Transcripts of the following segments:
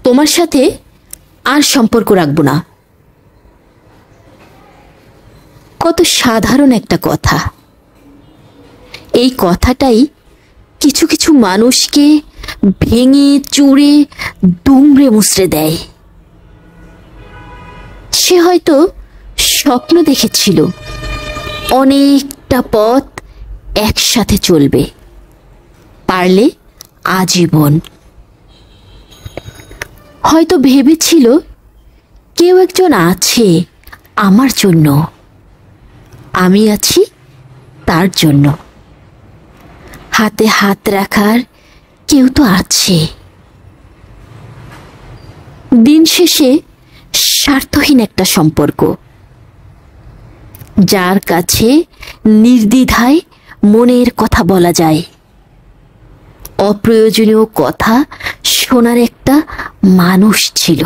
তোমার সাথে আর সম্পর্ক রাখবো না। কত সাধারণ একটা কথা। এই কথাটাই কিছু কিছু মানুষকে ভেঙে চুরে দুমড়ে মুচড়ে দেয়। সে হয়তো স্বপ্ন দেখেছিল অনেকটা পথ একসাথে চলবে, পারলে আজীবন। হয়তো ভেবেছিল কেউ একজন আছে আমার জন্য, আমি আছি তার জন্য। হাতে হাত রাখার কেউ তো আছে। দিন শেষে স্বার্থহীন একটা সম্পর্ক, যার কাছে নির্দ্বিধায় মনের কথা বলা যায়, অপ্রয়োজনীয় কথা শোনার একটা মানুষ ছিল।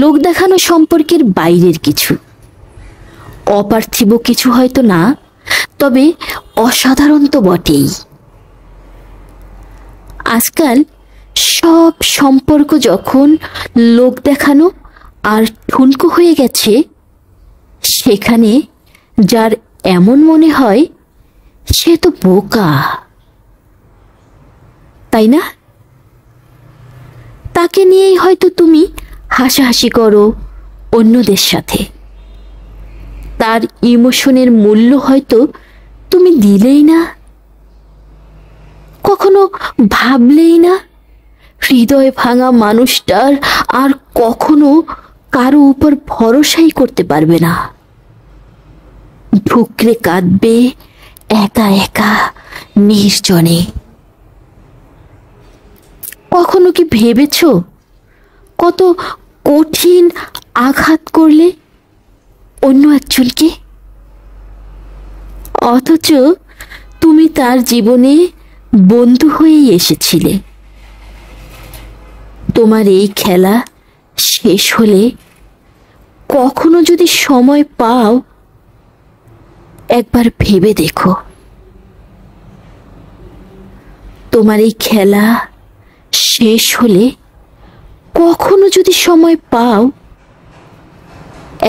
লোক দেখানো সম্পর্কের বাইরের কিছু, অপার্থিব কিছু হয়তো না, তবে অসাধারণ তো বটেই। আজকাল সব সম্পর্ক যখন লোক দেখানো আর ঠুনকো হয়ে গেছে, সেখানে যার এমন মনে হয় সে তো বোকা, তাই না? তাকে নিয়েই হয়তো তুমি হাসাহাসি করো অন্যদের সাথে। তার ইমোশনের মূল্য হয়তো তুমি দিলেই না, কখনো ভাবলেই না হৃদয় ভাঙা মানুষটার আর কখনো কারো উপর ভরসাই করতে পারবে না। ঠুকরে কাঁদবে একা একা নির্জনে। কখনো কি ভেবেছ কত কঠিন আঘাত করলে অন্য একজনকে, অথচ তুমি তার জীবনে বন্ধু হয়েই এসেছিলে। তোমার এই খেলা শেষ হলে কখনো যদি সময় পাও, একবার ভেবে দেখো, তোমার এই খেলা শেষ হলে কখনো যদি সময় পাও,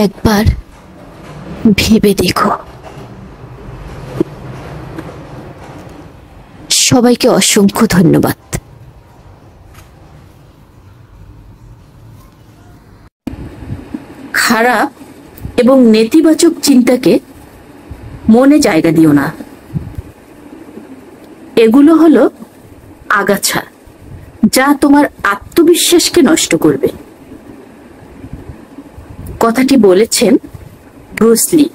একবার ভেবে দেখো। সবাইকে অসংখ্য ধন্যবাদ। খারাপ এবং নেতিবাচক চিন্তাকে মনে জায়গা দিও না। এগুলো হলো আগাছা, যা তোমার আত্মবিশ্বাসকে নষ্ট করবে। কথাটি বলেছেন ব্রুস লি।